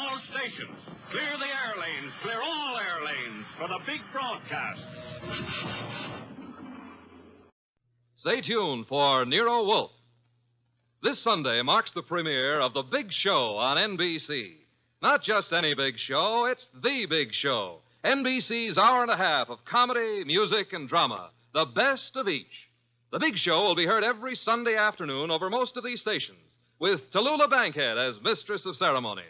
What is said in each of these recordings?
all stations. Clear the air lanes. Clear all air lanes for the big broadcast. Stay tuned for Nero Wolfe. This Sunday marks the premiere of The Big Show on NBC. Not just any big show, it's the big show. NBC's hour and a half of comedy, music, and drama. The best of each. The Big Show will be heard every Sunday afternoon over most of these stations, with Tallulah Bankhead as Mistress of Ceremonies.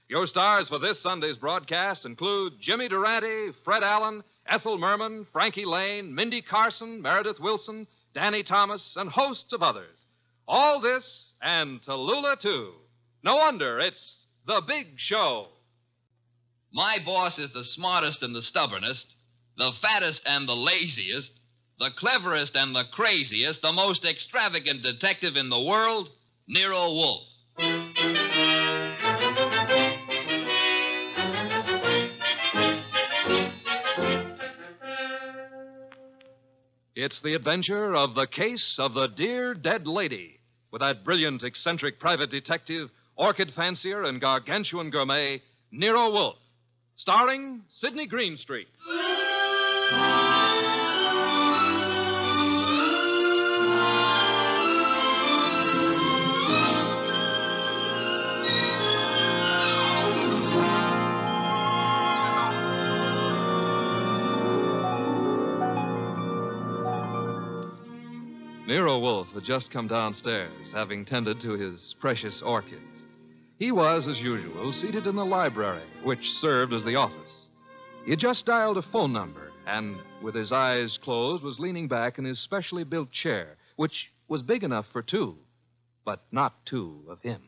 Your stars for this Sunday's broadcast include Jimmy Durante, Fred Allen, Ethel Merman, Frankie Lane, Mindy Carson, Meredith Wilson, Danny Thomas, and hosts of others. All this and Tallulah, too. No wonder it's The Big Show. My boss is the smartest and the stubbornest, the fattest and the laziest, the cleverest and the craziest, the most extravagant detective in the world, Nero Wolfe. It's the adventure of The Case of the Dear Dead Lady, with that brilliant, eccentric private detective, orchid fancier, and gargantuan gourmet, Nero Wolfe, starring Sydney Greenstreet. Nero Wolfe had just come downstairs, having tended to his precious orchids. He was, as usual, seated in the library, which served as the office. He had just dialed a phone number, and, with his eyes closed, was leaning back in his specially built chair, which was big enough for two, but not two of him.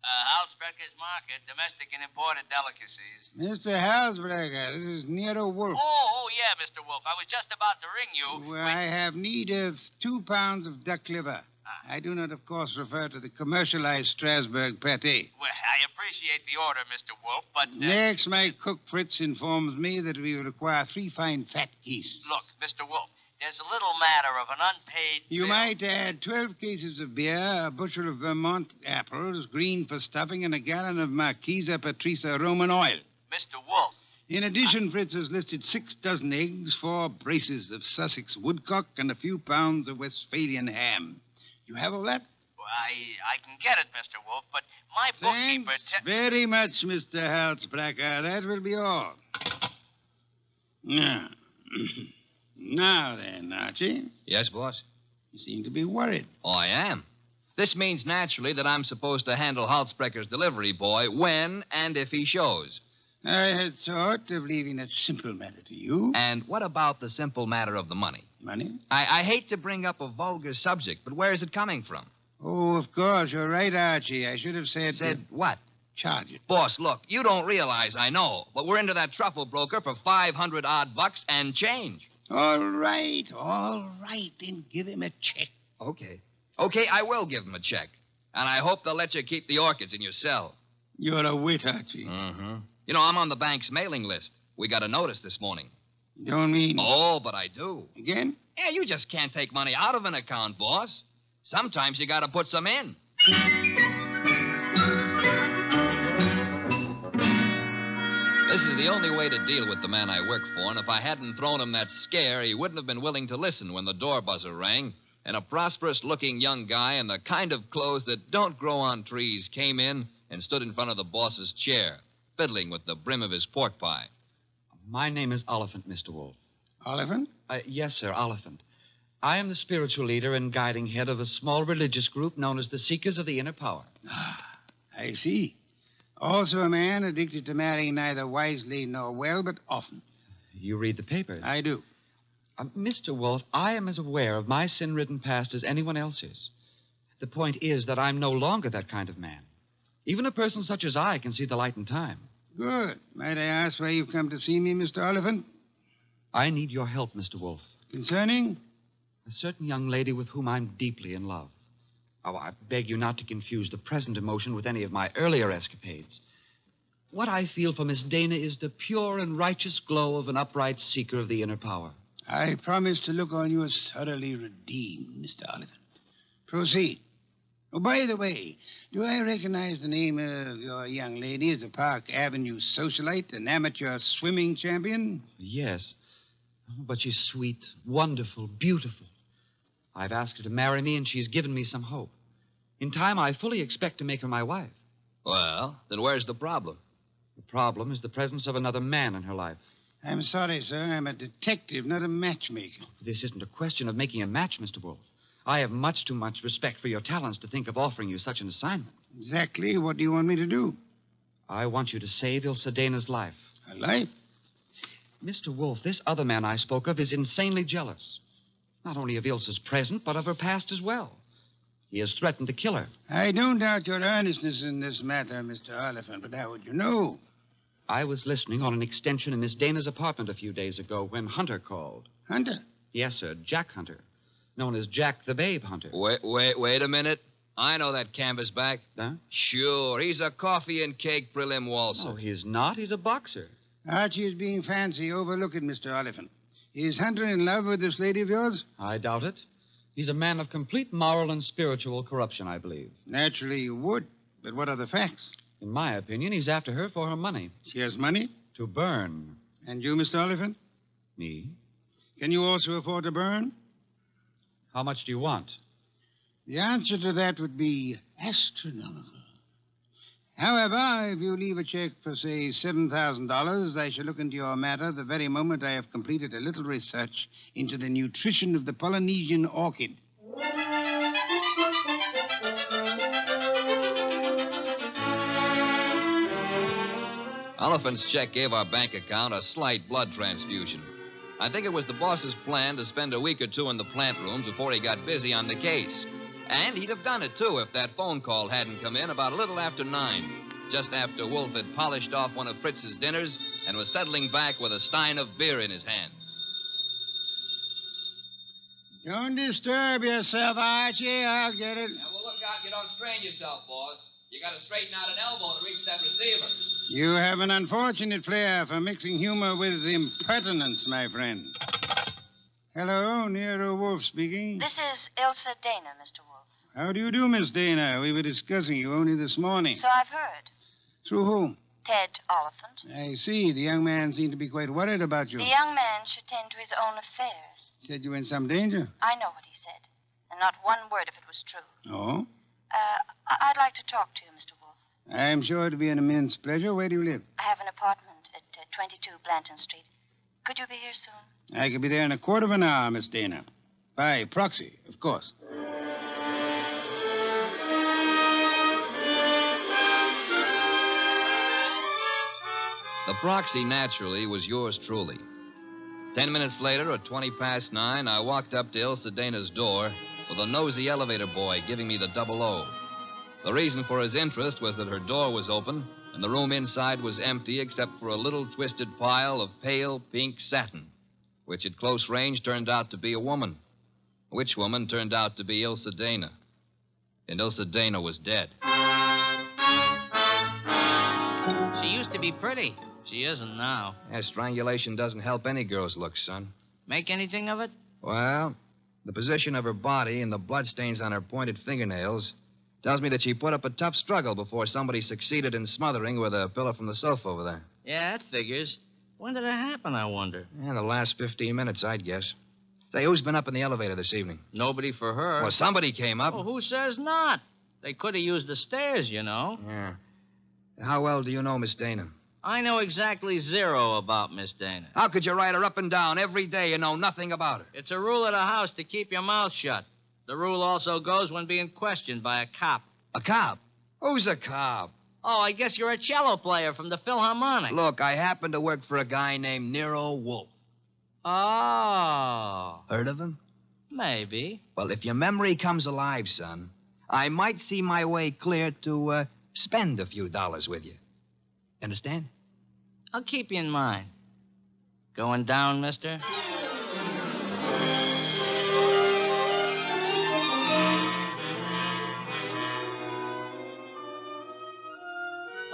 Halsbecker's Market, domestic and imported delicacies. Mr. Halsbrecker, this is Nero Wolfe. Oh, yeah, Mr. Wolfe. I was just about to ring you. Well, I have need of 2 pounds of duck liver. I do not, of course, refer to the commercialized Strasbourg pate. Well, I appreciate the order, Mr. Wolfe, but... Next, my cook Fritz informs me that we require 3 fine fat geese. Look, Mr. Wolfe, there's a little matter of an unpaid You bill. might add 12 cases of beer, a bushel of Vermont apples, green for stuffing, and a gallon of Marquesa Patricia Roman oil. Mr. Wolfe. In addition, Fritz has listed 6 dozen eggs, 4 braces of Sussex woodcock, and a few pounds of Westphalian ham. You have all that? Well, I can get it, Mr. Wolfe, but my bookkeeper... Thanks very much, Mr. Halsbrecker. That will be all. Now, now then, Archie. Yes, boss? You seem to be worried. Oh, I am. This means naturally that I'm supposed to handle Halsbrecker's delivery boy when and if he shows. I had thought of leaving that simple matter to you. And what about the simple matter of the money? Money? I hate to bring up a vulgar subject, but where is it coming from? Oh, of course. You're right, Archie. I should have said... Said what? Charge it. Boss, look, you don't realize I know, but we're into that truffle broker for $500 and change. All right. Then give him a check. Okay, I will give him a check. And I hope they'll let you keep the orchids in your cell. You're a wit, Archie. Mm-hmm. You know, I'm on the bank's mailing list. We got a notice this morning. You don't mean... Oh, but I do. Again? Yeah, you just can't take money out of an account, boss. Sometimes you got to put some in. This is the only way to deal with the man I work for, and if I hadn't thrown him that scare, he wouldn't have been willing to listen when the door buzzer rang, and a prosperous-looking young guy in the kind of clothes that don't grow on trees came in and stood in front of the boss's chair, fiddling with the brim of his pork pie. My name is Oliphant, Mr. Wolfe. Oliphant? Yes, sir, Oliphant. I am the spiritual leader and guiding head of a small religious group known as the Seekers of the Inner Power. I see. Also a man addicted to marrying neither wisely nor well, but often. You read the papers? I do. Mr. Wolfe, I am as aware of my sin-ridden past as anyone else is. The point is that I'm no longer that kind of man. Even a person such as I can see the light in time. Good. Might I ask why you've come to see me, Mr. Oliphant? I need your help, Mr. Wolfe. Concerning? A certain young lady with whom I'm deeply in love. Oh, I beg you not to confuse the present emotion with any of my earlier escapades. What I feel for Miss Dana is the pure and righteous glow of an upright seeker of the inner power. I promise to look on you as thoroughly redeemed, Mr. Oliphant. Proceed. Oh, by the way, do I recognize the name of your young lady as a Park Avenue socialite, an amateur swimming champion? Yes. But she's sweet, wonderful, beautiful. I've asked her to marry me, and she's given me some hope. In time, I fully expect to make her my wife. Well, then where's the problem? The problem is the presence of another man in her life. I'm sorry, sir. I'm a detective, not a matchmaker. This isn't a question of making a match, Mr. Wolfe. I have much too much respect for your talents to think of offering you such an assignment. Exactly. What do you want me to do? I want you to save Ilse Dana's life. Her life? Mr. Wolfe, this other man I spoke of is insanely jealous. Not only of Ilse's present, but of her past as well. He has threatened to kill her. I don't doubt your earnestness in this matter, Mr. Oliphant, but how would you know? I was listening on an extension in Miss Dana's apartment a few days ago when Hunter called. Hunter? Yes, sir, Jack Hunter. Known as Jack the Babe Hunter. Wait a minute. I know that canvasback. Huh? Sure, he's a coffee and cake prelim waltzer. Oh, he's not. He's a boxer. Archie is being fancy. Overlook it, Mr. Oliphant. Is Hunter in love with this lady of yours? I doubt it. He's a man of complete moral and spiritual corruption, I believe. Naturally, you would. But what are the facts? In my opinion, he's after her for her money. She has money? To burn. And you, Mr. Oliphant? Me? Can you also afford to burn? How much do you want? The answer to that would be astronomical. However, if you leave a check for, say, $7,000, I shall look into your matter the very moment I have completed a little research into the nutrition of the Polynesian orchid. Oliphant's check gave our bank account a slight blood transfusion. I think it was the boss's plan to spend a week or two in the plant rooms before he got busy on the case. And he'd have done it, too, if that phone call hadn't come in about a little after 9, just after Wolfe had polished off one of Fritz's dinners and was settling back with a stein of beer in his hand. Don't disturb yourself, Archie. I'll get it. Now, well, look out you don't strain yourself, boss. You got to straighten out an elbow to reach that receiver. You have an unfortunate flair for mixing humor with impertinence, my friend. Hello, Nero Wolfe speaking. This is Ilse Dana, Mr. Wolfe. How do you do, Miss Dana? We were discussing you only this morning. So I've heard. Through whom? Ted Oliphant. I see. The young man seemed to be quite worried about you. The young man should tend to his own affairs. Said you were in some danger. I know what he said, and not one word if it was true. Oh? I'd like to talk to you, Mr. Wolfe. I'm sure it'll be an immense pleasure. Where do you live? I have an apartment at 22 Blanton Street. Could you be here soon? I could be there in a quarter of an hour, Miss Dana. By proxy, of course. The proxy, naturally, was yours truly. 10 minutes later, at 20 past 9, I walked up to Ilse Dana's door with a nosy elevator boy giving me the 00. The reason for his interest was that her door was open and the room inside was empty except for a little twisted pile of pale pink satin, which at close range turned out to be a woman. Which woman turned out to be Ilse Dana. And Ilse Dana was dead. She used to be pretty. She isn't now. Yeah, strangulation doesn't help any girl's looks, son. Make anything of it? Well, the position of her body and the bloodstains on her pointed fingernails tells me that she put up a tough struggle before somebody succeeded in smothering with a pillow from the sofa over there. Yeah, that figures. When did it happen, I wonder? Yeah, the last 15 minutes, I'd guess. Say, who's been up in the elevator this evening? Nobody for her. Well, somebody came up. Well, who says not? They could have used the stairs, you know. Yeah. How well do you know Miss Dana? I know exactly zero about Miss Dana. How could you ride her up and down every day and know nothing about her? It's a rule of the house to keep your mouth shut. The rule also goes when being questioned by a cop. A cop? Who's a cop? Oh, I guess you're a cello player from the Philharmonic. Look, I happen to work for a guy named Nero Wolfe. Oh. Heard of him? Maybe. Well, if your memory comes alive, son, I might see my way clear to spend a few dollars with you. Understand? I'll keep you in mind. Going down, mister?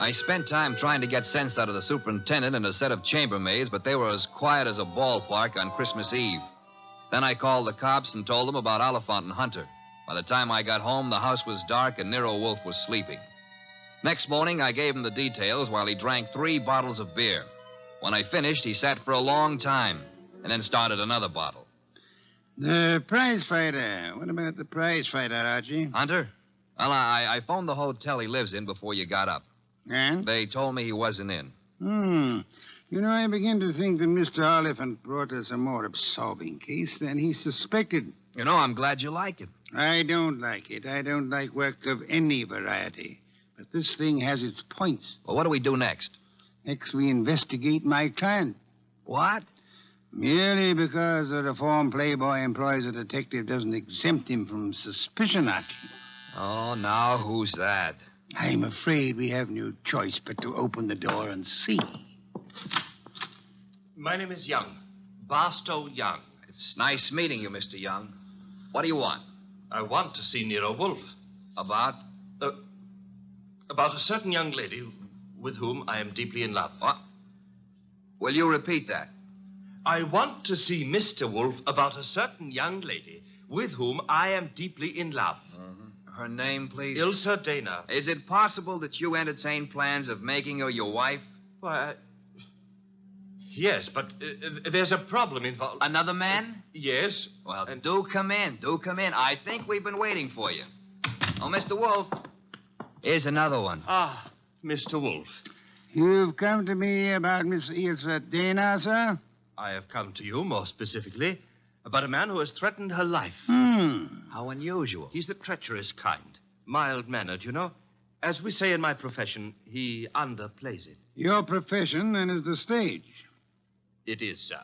I spent time trying to get sense out of the superintendent and a set of chambermaids, but they were as quiet as a ballpark on Christmas Eve. Then I called the cops and told them about Oliphant and Hunter. By the time I got home, the house was dark and Nero Wolfe was sleeping. Next morning, I gave him the details while he drank 3 bottles of beer. When I finished, he sat for a long time and then started another bottle. The prize fighter. What about the prize fighter, Archie? Hunter? Well, I phoned the hotel he lives in before you got up. And? They told me he wasn't in. You know, I begin to think that Mr. Oliphant brought us a more absorbing case than he suspected. You know, I'm glad you like it. I don't like it. I don't like work of any variety. But this thing has its points. Well, what do we do next? Next, we investigate my client. What? Merely because the reformed playboy employs a detective doesn't exempt him from suspicion, Archie. Oh, now who's that? I'm afraid we have no choice but to open the door and see. My name is Young. Barstow Young. It's nice meeting you, Mr. Young. What do you want? I want to see Nero Wolfe. About? About a certain young lady with whom I am deeply in love. What? Will you repeat that? I want to see Mr. Wolfe about a certain young lady with whom I am deeply in love. Her name, please? Ilsa Dana. Is it possible that you entertain plans of making her your wife? Why, yes, but there's a problem involved. Another man? Yes. Well, do come in. Do come in. I think we've been waiting for you. Oh, Mr. Wolfe. Here's another one. Ah, Mr. Wolfe. You've come to me about Miss Ilsa Dana, sir? I have come to you, more specifically, about a man who has threatened her life. How unusual. He's the treacherous kind. Mild-mannered, you know. As we say in my profession, he underplays it. Your profession, then, is the stage. It is, sir.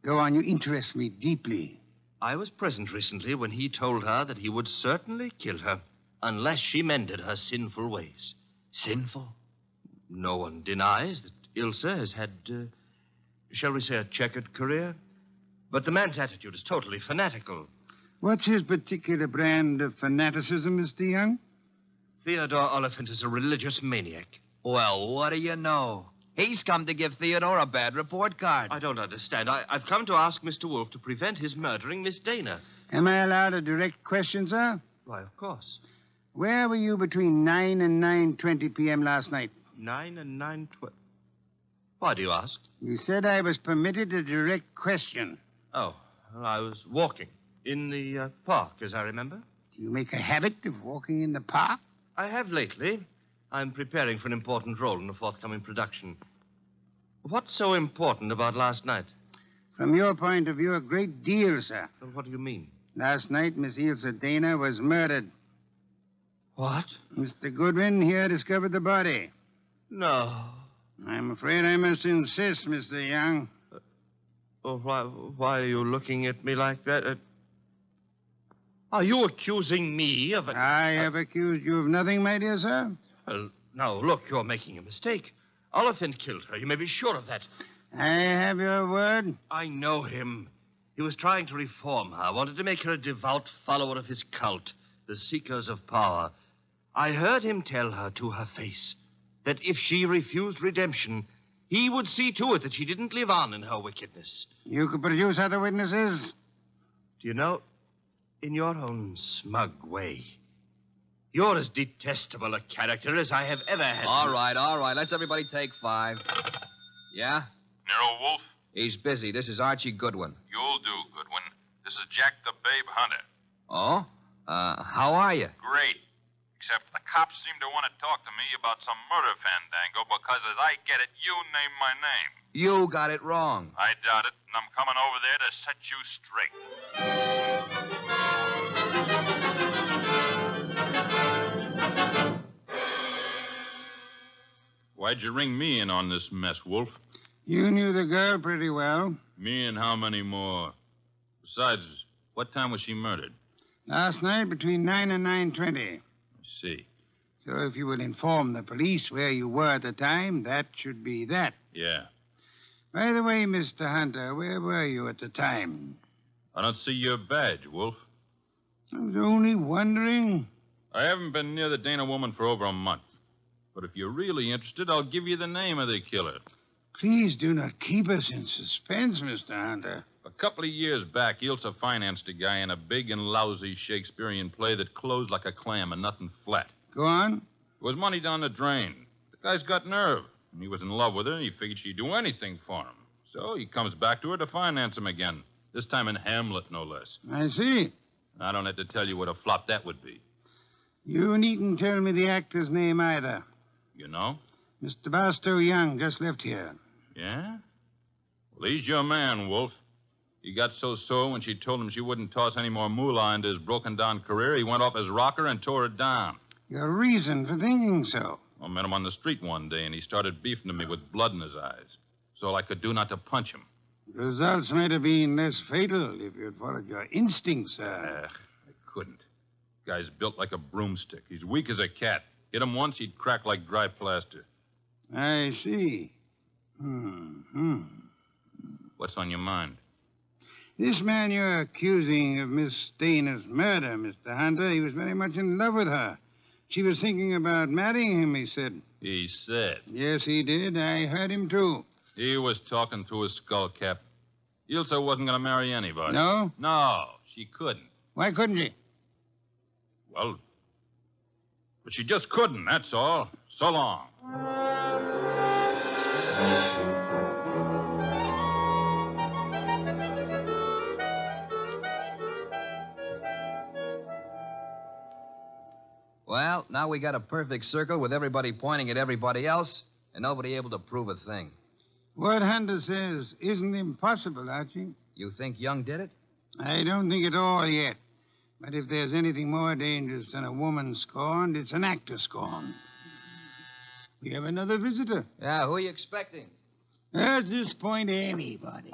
Go on, you interest me deeply. I was present recently when he told her that he would certainly kill her unless she mended her sinful ways. Sinful? No one denies that Ilsa has had, shall we say, a checkered career. But the man's attitude is totally fanatical. What's his particular brand of fanaticism, Mr. Young? Theodore Oliphant is a religious maniac. Well, what do you know? He's come to give Theodore a bad report card. I don't understand. I've come to ask Mr. Wolfe to prevent his murdering Miss Dana. Am I allowed a direct question, sir? Why, of course. Where were you between 9 and 9:20 p.m. last night? 9 and 9:20. Why do you ask? You said I was permitted a direct question. Oh, well, I was walking in the park, as I remember. Do you make a habit of walking in the park? I have lately. I'm preparing for an important role in a forthcoming production. What's so important about last night? From your point of view, a great deal, sir. Well, what do you mean? Last night, Miss Ilsa Dana was murdered. What? Mr. Goodwin here discovered the body. No. I'm afraid I must insist, Mr. Young. Well, why are you looking at me like that? Are you accusing me of... I have accused you of nothing, my dear sir. Well, now, look, you're making a mistake. Oliphant killed her. You may be sure of that. I have your word. I know him. He was trying to reform her, wanted to make her a devout follower of his cult, the Seekers of Power. I heard him tell her to her face that if she refused redemption, he would see to it that she didn't live on in her wickedness. You could produce other witnesses? Do you know, in your own smug way, you're as detestable a character as I have ever had. All right. Let's everybody take 5. Yeah? Nero Wolfe? He's busy. This is Archie Goodwin. You'll do, Goodwin. This is Jack the Babe Hunter. Oh? How are you? Great. Except the cops seem to want to talk to me about some murder fandango because, as I get it, you named my name. You got it wrong. I doubt it, and I'm coming over there to set you straight. Why'd you ring me in on this mess, Wolfe? You knew the girl pretty well. Me and how many more? Besides, what time was she murdered? Last night between 9 and 9:20. I see. So if you will inform the police where you were at the time, that should be that. Yeah. By the way, Mr. Hunter, where were you at the time? I don't see your badge, Wolfe. I was only wondering. I haven't been near the Dana woman for over a month. But if you're really interested, I'll give you the name of the killer. Please do not keep us in suspense, Mr. Hunter. A couple of years back, Ilsa financed a guy in a big and lousy Shakespearean play that closed like a clam and nothing flat. Go on. It was money down the drain. The guy's got nerve. And he was in love with her, and he figured she'd do anything for him. So he comes back to her to finance him again. This time in Hamlet, no less. I see. I don't have to tell you what a flop that would be. You needn't tell me the actor's name either. You know? Mr. Barstow Young just left here. Yeah? Well, he's your man, Wolf. He got so sore when she told him she wouldn't toss any more moolah into his broken-down career, he went off his rocker and tore it down. Your reason for thinking so? I met him on the street one day, and he started beefing to me with blood in his eyes. It's all I could do not to punch him. The results might have been less fatal if you'd followed your instincts, sir. I couldn't. Guy's built like a broomstick. He's weak as a cat. Hit him once, he'd crack like dry plaster. I see. What's on your mind? This man you're accusing of Miss Stayner's murder, Mr. Hunter, he was very much in love with her. She was thinking about marrying him, he said. He said? Yes, he did. I heard him, too. He was talking through his skull cap. Ilsa wasn't going to marry anybody. No? No, she couldn't. Why couldn't she? Well, but she just couldn't, that's all. So long. Well, now we got a perfect circle with everybody pointing at everybody else and nobody able to prove a thing. What Hunter says isn't impossible, Archie. You think Young did it? I don't think at all yet. But if there's anything more dangerous than a woman scorned, it's an actor scorned. We have another visitor. Yeah, who are you expecting? At this point, anybody.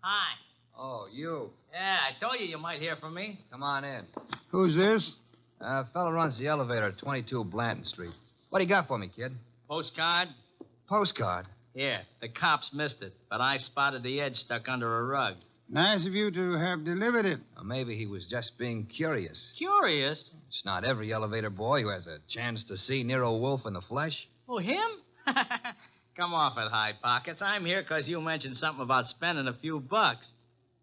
Hi. Oh, you. Yeah, I told you might hear from me. Come on in. Who's this? Fella runs the elevator at 22 Blanton Street. What do you got for me, kid? Postcard? Postcard? Here, the cops missed it, but I spotted the edge stuck under a rug. Nice of you to have delivered it. Or maybe he was just being curious. Curious? It's not every elevator boy who has a chance to see Nero Wolfe in the flesh. Oh, him? Come off it, High Pockets. I'm here because you mentioned something about spending a few bucks.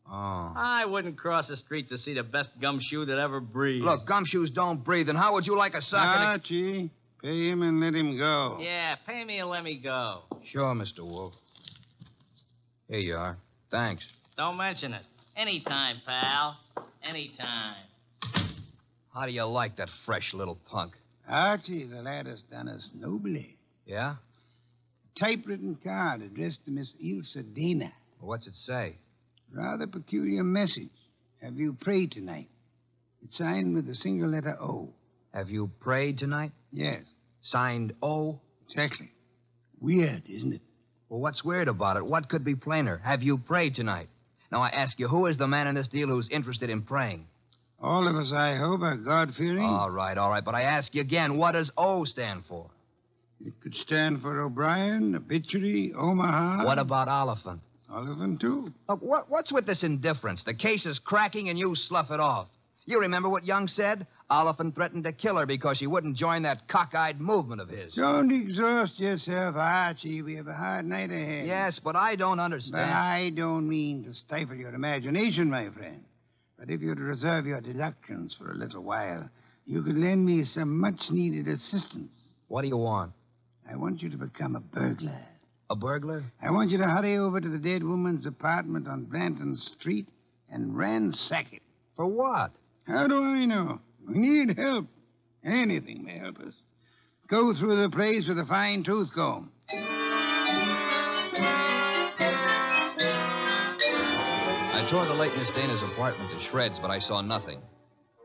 Oh. I wouldn't cross the street to see the best gumshoe that ever breathed. Look, gumshoes don't breathe, and how would you like a sucker Archie, pay him and let him go. Yeah, pay me and let me go. Sure, Mr. Wolfe. Here you are. Thanks. Don't mention it. Anytime, pal. Anytime. How do you like that fresh little punk? Archie, the lad has done us nobly. Yeah? A typewritten card addressed to Miss Ilsa Dana. Well, what's it say? Rather peculiar message. Have you prayed tonight? It's signed with a single letter O. Have you prayed tonight? Yes, Signed O? exactly. Weird, isn't it? Well, what's weird about it? What could be plainer? Have you prayed tonight? Now, I ask you, who is the man in this deal who's interested in praying? All of us, I hope, are God-fearing. All right. But I ask you again, what does O stand for? It could stand for O'Brien, Obituary, Omaha. What about Oliphant? Oliphant, too. Look, what's with this indifference? The case is cracking and you slough it off. You remember what Young said? Oliphant threatened to kill her because she wouldn't join that cockeyed movement of his. Don't exhaust yourself, Archie. We have a hard night ahead. Yes, but I don't But understand. I don't mean to stifle your imagination, my friend. But if you'd reserve your deductions for a little while, you could lend me some much-needed assistance. What do you want? I want you to become a burglar. A burglar? I want you to hurry over to the dead woman's apartment on Blanton Street and ransack it. For what? How do I know? We need help. Anything may help us. Go through the place with a fine tooth comb. I tore the late Miss Dana's apartment to shreds, but I saw nothing.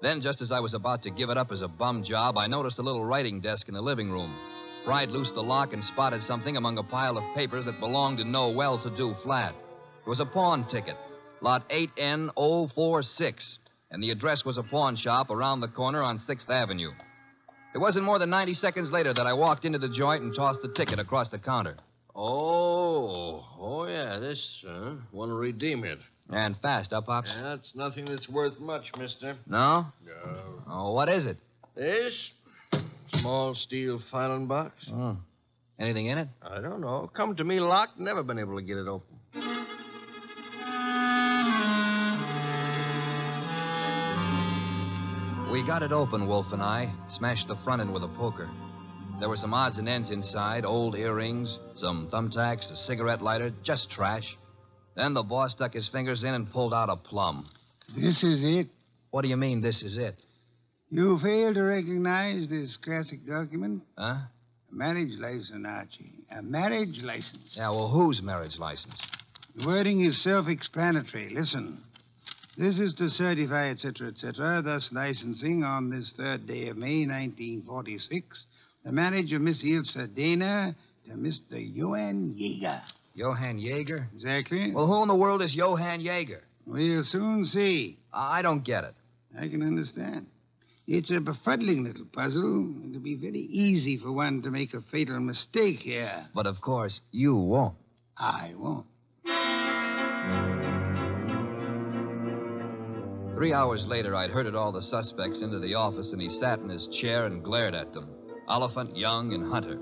Then, just as I was about to give it up as a bum job, I noticed a little writing desk in the living room. Pried loose the lock and spotted something among a pile of papers that belonged to no well-to-do flat. It was a pawn ticket, lot 8N046, and the address was a pawn shop around the corner on 6th Avenue. It wasn't more than 90 seconds later that I walked into the joint and tossed the ticket across the counter. Oh, yeah, this, want to redeem it. And fast, huh, Pops? Yeah, it's nothing that's worth much, mister. No? No. Oh, what is it? This? Small steel filing box. Oh. Anything in it? I don't know. Come to me locked. Never been able to get it open. We got it open, Wolfe and I. Smashed the front end with a poker. There were some odds and ends inside, old earrings, some thumbtacks, a cigarette lighter, just trash. Then the boss stuck his fingers in and pulled out a plum. This is it. What do you mean, this is it? You fail to recognize this classic document? Huh? A marriage license, Archie. A marriage license. Yeah, well, whose marriage license? The wording is self-explanatory. Listen. This is to certify, etc., thus licensing on this 3rd day of May, 1946, the marriage of Miss Ilse Dana to Mr. Johann Jaeger. Johann Jaeger? Exactly. Well, who in the world is Johann Jaeger? We'll soon see. I don't get it. I can understand. It's a befuddling little puzzle. It'll be very easy for one to make a fatal mistake here. But, of course, you won't. I won't. 3 hours later, I'd herded all the suspects into the office, and he sat in his chair and glared at them. Oliphant, Young, and Hunter.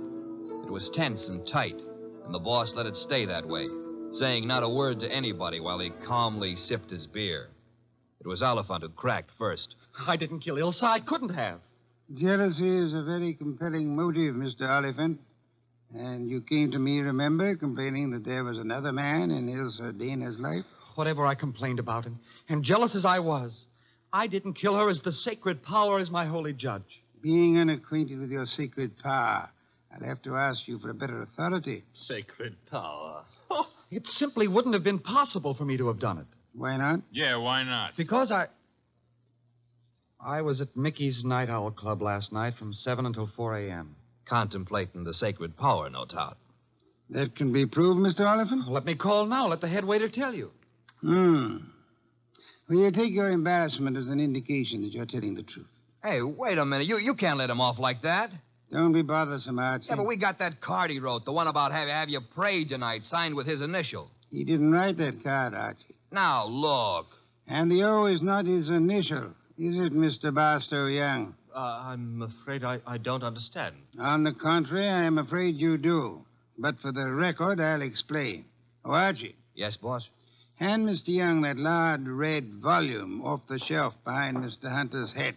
It was tense and tight, and the boss let it stay that way, saying not a word to anybody while he calmly sipped his beer. It was Oliphant who cracked first. I didn't kill Ilsa. I couldn't have. Jealousy is a very compelling motive, Mr. Oliphant. And you came to me, remember, complaining that there was another man in Ilse Dana's life? Whatever I complained about him, and jealous as I was, I didn't kill her as the sacred power is my holy judge. Being unacquainted with your sacred power, I'd have to ask you for a better authority. Sacred power. Oh, it simply wouldn't have been possible for me to have done it. Why not? Yeah, why not? Because I was at Mickey's Night Owl Club last night from 7 until 4 a.m. Contemplating the sacred power, no doubt. That can be proved, Mr. Oliphant? Let me call now. Let the head waiter tell you. Well, you take your embarrassment as an indication that you're telling the truth. Hey, wait a minute. You can't let him off like that. Don't be bothersome, Archie. Yeah, but we got that card he wrote, the one about have you prayed tonight, signed with his initial. He didn't write that card, Archie. Now, look. And the O is not his initial, is it, Mr. Barstow Young? I'm afraid I don't understand. On the contrary, I am afraid you do. But for the record, I'll explain. Oh, Archie. Yes, boss? Hand Mr. Young that large red volume off the shelf behind Mr. Hunter's head.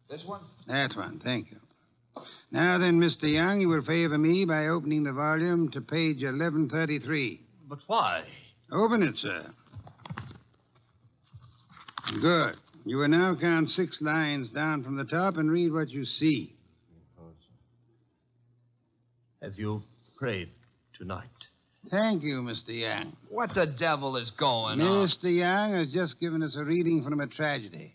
This one? That one, thank you. Now then, Mr. Young, you will favor me by opening the volume to page 1133. But why? Open it, sir. Good. You will now count 6 lines down from the top and read what you see. Have you prayed tonight? Thank you, Mr. Young. What the devil is going on? Mr. Young has just given us a reading from a tragedy.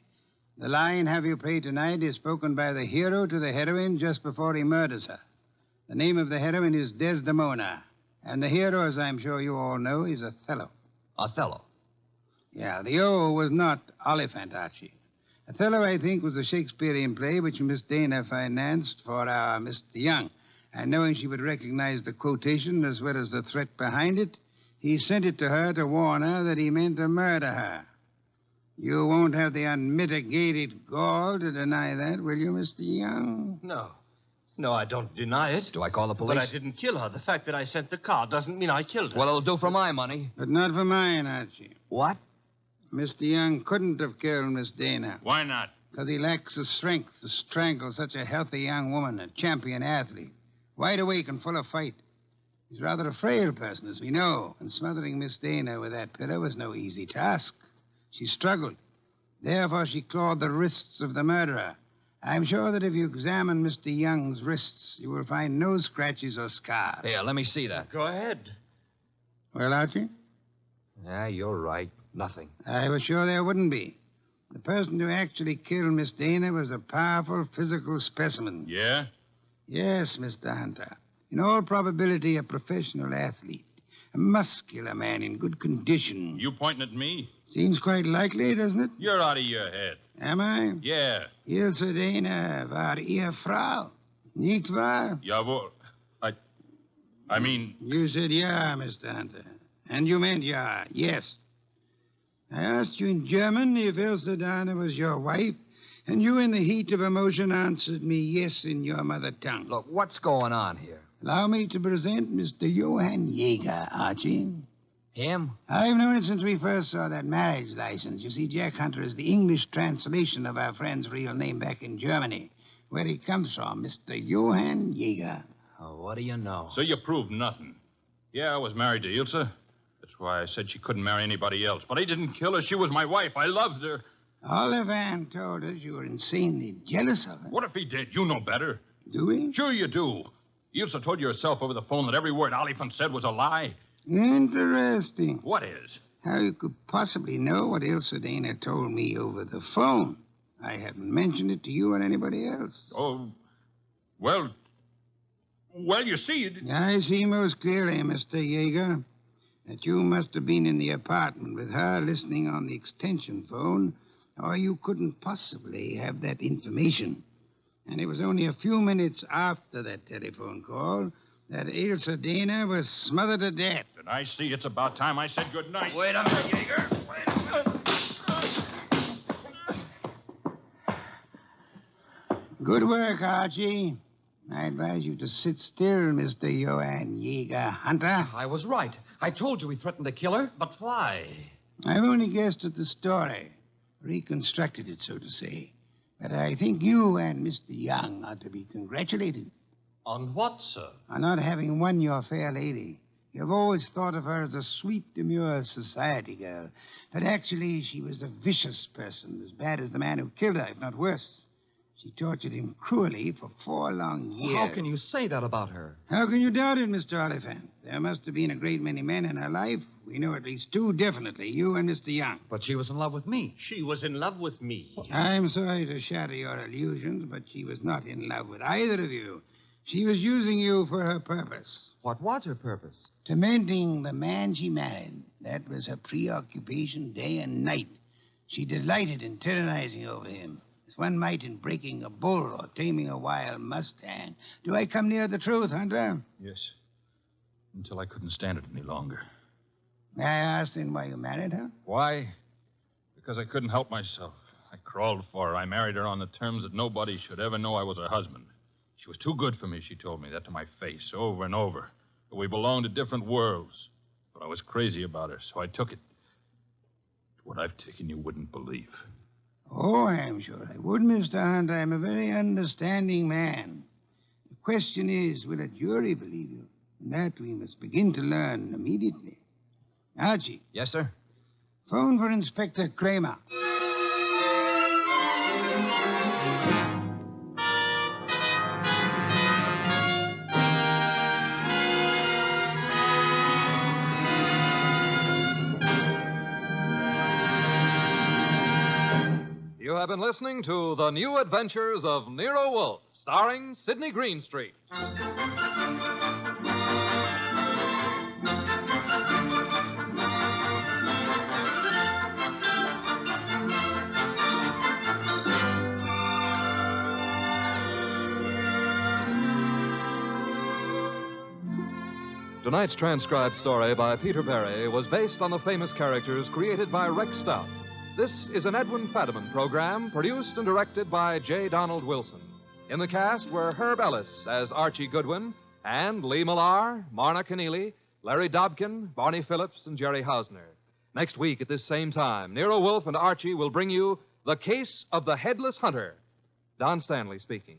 The line, have you prayed tonight, is spoken by the hero to the heroine just before he murders her. The name of the heroine is Desdemona. And the hero, as I'm sure you all know, is Othello. Othello? Yeah, the O was not Oliphant, Archie. Othello, I think, was a Shakespearean play which Miss Dana financed for our Mr. Young. And knowing she would recognize the quotation as well as the threat behind it, he sent it to her to warn her that he meant to murder her. You won't have the unmitigated gall to deny that, will you, Mr. Young? No. No, I don't deny it. Do I call the police? But I didn't kill her. The fact that I sent the card doesn't mean I killed her. Well, it'll do for my money. But not for mine, Archie. What? Mr. Young couldn't have killed Miss Dana. Why not? Because he lacks the strength to strangle such a healthy young woman, a champion athlete. Wide awake and full of fight. He's rather a frail person, as we know, and smothering Miss Dana with that pillow was no easy task. She struggled. Therefore, she clawed the wrists of the murderer. I'm sure that if you examine Mr. Young's wrists, you will find no scratches or scars. Here, let me see that. Go ahead. Well, Archie? Yeah, you're right. Nothing. I was sure there wouldn't be. The person who actually killed Miss Dana was a powerful physical specimen. Yeah? Yes, Mr. Hunter. In all probability, a professional athlete. A muscular man in good condition. You pointing at me? Seems quite likely, doesn't it? You're out of your head. Am I? Yeah. Ilse Dana war Ehefrau. Nicht wahr? Jawohl. I mean... You said yeah, Mr. Hunter. And you meant yeah, yes. I asked you in German if Ilse Dana was your wife, And you, in the heat of emotion, answered me yes in your mother tongue. Look, what's going on here? Allow me to present Mr. Johann Jaeger, Archie. Him? I've known it since we first saw that marriage license. You see, Jack Hunter is the English translation of our friend's real name back in Germany, where he comes from, Mr. Johann Jaeger. Oh, what do you know? So you proved nothing. Yeah, I was married to Ilse. That's why I said she couldn't marry anybody else. But I didn't kill her. She was my wife. I loved her. Olivan told us you were insanely jealous of her. What if he did? You know better. Do we? Sure you do. Ilse told you herself over the phone that every word Oliphant said was a lie. Interesting. What is? How you could possibly know what Ilse Dana told me over the phone. I haven't mentioned it to you or anybody else. Oh, well, you see... I see most clearly, Mr. Jaeger, that you must have been in the apartment with her listening on the extension phone, or you couldn't possibly have that information. And it was only a few minutes after that telephone call that Ilse Dana was smothered to death. And I see it's about time I said good night. Wait a minute, Jaeger. Wait a minute. Good work, Archie. I advise you to sit still, Mr. Johann Jaeger Hunter. I was right. I told you he threatened to kill her. But why? I've only guessed at the story, reconstructed it, so to say. But I think you and Mr. Young ought to be congratulated. On what, sir? On not having won your fair lady. You've always thought of her as a sweet, demure society girl. But actually, she was a vicious person, as bad as the man who killed her, if not worse. She tortured him cruelly for 4 long years. How can you say that about her? How can you doubt it, Mr. Oliphant? There must have been a great many men in her life. We know at least 2 definitely, you and Mr. Young. But she was in love with me. She was in love with me. I'm sorry to shatter your illusions, but she was not in love with either of you. She was using you for her purpose. What was her purpose? Tormenting the man she married. That was her preoccupation day and night. She delighted in tyrannizing over him, as one might in breaking a bull or taming a wild mustang. Do I come near the truth, Hunter? Yes. Until I couldn't stand it any longer. May I ask then why you married her? Why? Because I couldn't help myself. I crawled for her. I married her on the terms that nobody should ever know I was her husband. She was too good for me, she told me that to my face over and over. But we belonged to different worlds. But I was crazy about her, so I took it. What I've taken you wouldn't believe. Oh, I'm sure I would, Mr. Hunt. I'm a very understanding man. The question is, will a jury believe you? And that we must begin to learn immediately. Archie. Yes, sir? Phone for Inspector Kramer. You have been listening to The New Adventures of Nero Wolfe, starring Sydney Greenstreet. Tonight's transcribed story by Peter Berry was based on the famous characters created by Rex Stout. This is an Edwin Fadiman program produced and directed by J. Donald Wilson. In the cast were Herb Ellis as Archie Goodwin and Lee Millar, Marna Keneally, Larry Dobkin, Barney Phillips, and Jerry Hausner. Next week at this same time, Nero Wolfe and Archie will bring you The Case of the Headless Hunter. Don Stanley speaking.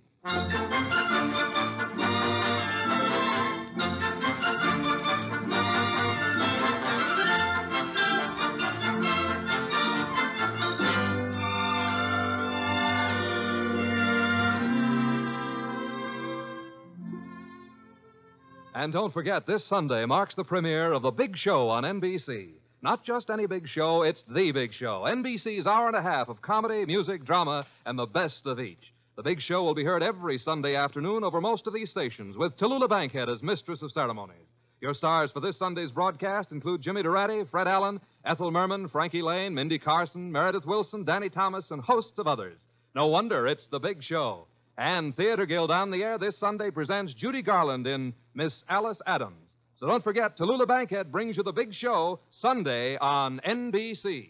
And don't forget, this Sunday marks the premiere of The Big Show on NBC. Not just any big show, it's The Big Show. NBC's hour and a half of comedy, music, drama, and the best of each. The Big Show will be heard every Sunday afternoon over most of these stations, with Tallulah Bankhead as mistress of ceremonies. Your stars for this Sunday's broadcast include Jimmy Durante, Fred Allen, Ethel Merman, Frankie Lane, Mindy Carson, Meredith Wilson, Danny Thomas, and hosts of others. No wonder it's The Big Show. And Theater Guild on the Air this Sunday presents Judy Garland in Miss Alice Adams. So don't forget, Tallulah Bankhead brings you The Big Show Sunday on NBC.